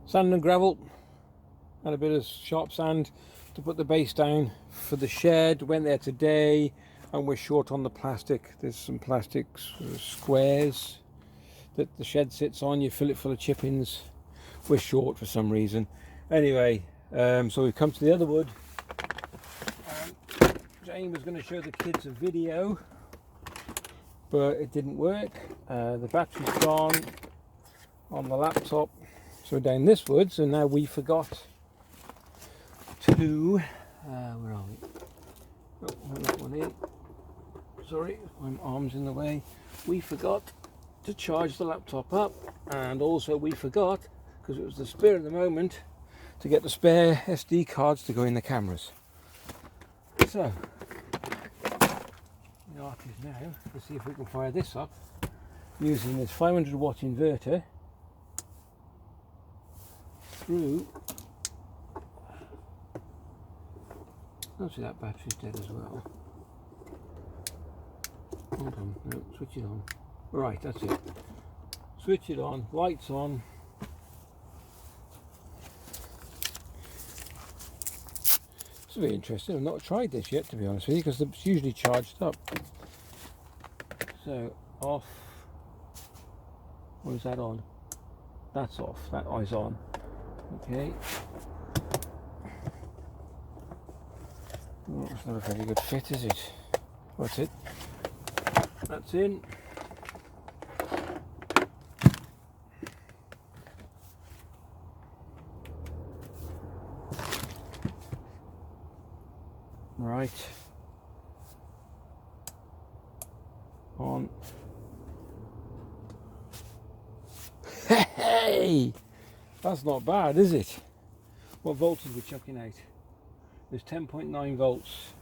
Sand and gravel, and a bit of sharp sand to put the base down for the shed. Went there today and we're short on the plastic. There's some plastic squares that the shed sits on. You fill it full of chippings. We're short for some reason. Anyway, so we've come to the other wood. Jane was going to show the kids a video, but it didn't work. The battery's gone on the laptop, so we're down this wood. So now we forgot to where are we? Oh, put that one in. Sorry, my arm's in the way. We forgot to charge the laptop up, and also we forgot, because it was the spur of the moment, to get the spare SD cards to go in the cameras. So the art is now to see if we can fire this up using this 500 watt inverter through. Obviously that battery's dead as well. Hold on, no, switch it on. Right, that's it. Switch it on, lights on. It's very interesting. I've not tried this yet, to be honest with you, because it's usually charged up. So off. Or is that on? That's off. That eye's on. Okay. Oh, it's not a very good fit, is it? What's it? That's in. Right. On. Hey! That's not bad, is it? What voltage are we chucking out? There's 10.9 volts.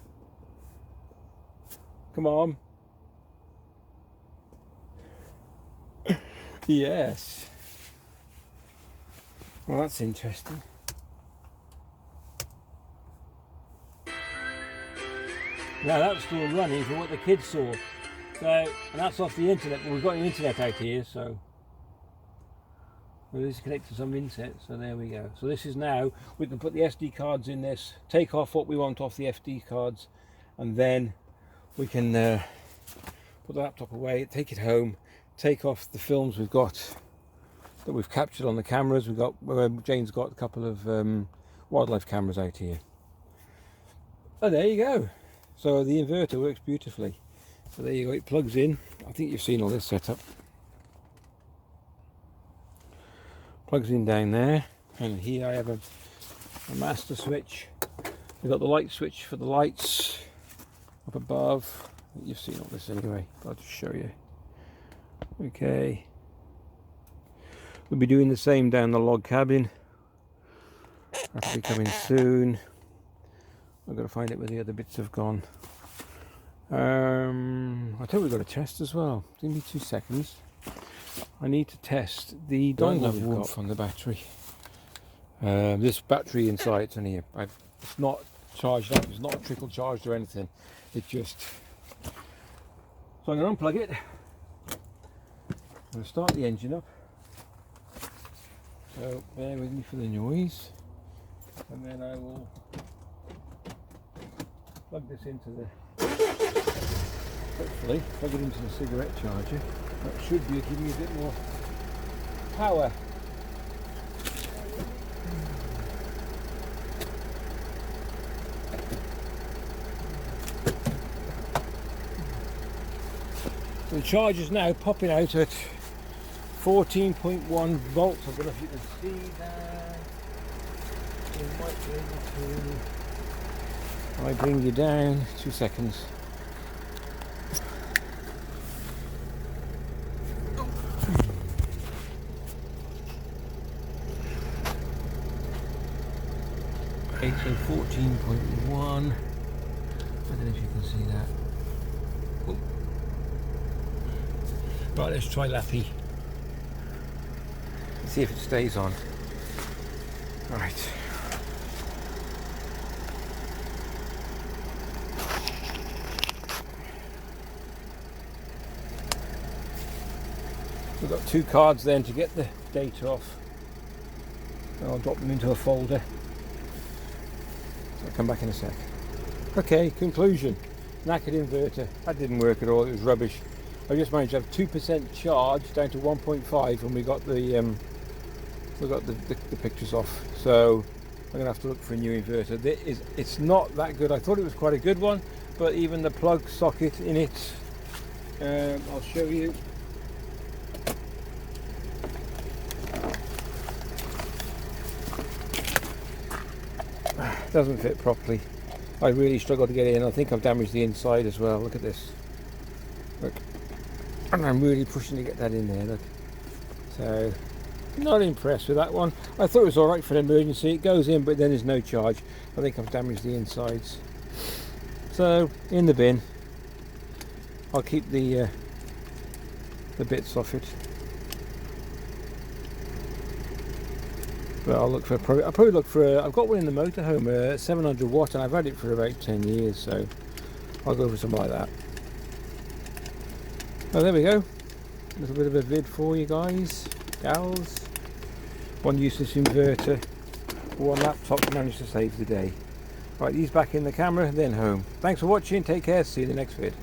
Come on. Yes. Well, that's interesting. Now that's still running from what the kids saw. So, and that's off the internet, but we've got an internet out here, so we'll just connect to some internet, so there we go. So this is now, we can put the SD cards in this, take off what we want off the SD cards, and then we can put the laptop away, take it home, take off the films we've got that we've captured on the cameras. We've got, Jane's got a couple of wildlife cameras out here. And there you go. So the inverter works beautifully. So there you go, it plugs in. I think you've seen all this setup. Plugs in down there, and here I have a master switch. We've got the light switch for the lights up above. You've seen all this anyway, but I'll just show you. Okay. We'll be doing the same down the log cabin. That'll be coming soon. I've got to find out where the other bits have gone. I think we've got a test as well. Give me 2 seconds. I need to test the dongle we've got on the battery. This battery inside, it's only it's not charged up. It's not trickle charged or anything. It just. So I'm going to unplug it. I'm going to start the engine up. So bear with me for the noise, and then I will plug this into the. Hopefully, plug it into the cigarette charger. That should be giving me a bit more power. So the charge is now popping out at 14.1 volts. I don't know if you can see that. You might be able to. I bring you down. 2 seconds. Okay, so 14.1. I don't know if you can see that. Oh. Right, let's try Lappy. See if it stays on. Right. We've got 2 cards then to get the data off. I'll drop them into a folder. I'll come back in a sec. Okay, conclusion. Knackered inverter. That didn't work at all, it was rubbish. I just managed to have 2% charge down to 1.5 when we got the pictures off. So I'm going to have to look for a new inverter. It's not that good. I thought it was quite a good one, but even the plug socket in it, I'll show you. Doesn't fit properly. I really struggle to get in. I think I've damaged the inside as well. Look at this. Look. And I'm really pushing to get that in there. Look. So, not impressed with that one. I thought it was alright for an emergency. It goes in, but then there's no charge. I think I've damaged the insides. So, in the bin. I'll keep the bits off it. But I'll probably look for I've got one in the motorhome, 700 watt, and I've had it for about 10 years, so I'll go for something like that. Oh, there we go. A little bit of a vid for you guys, gals. One useless inverter, one laptop managed to save the day. Right, these back in the camera, then home. Thanks for watching, take care, see you in the next vid.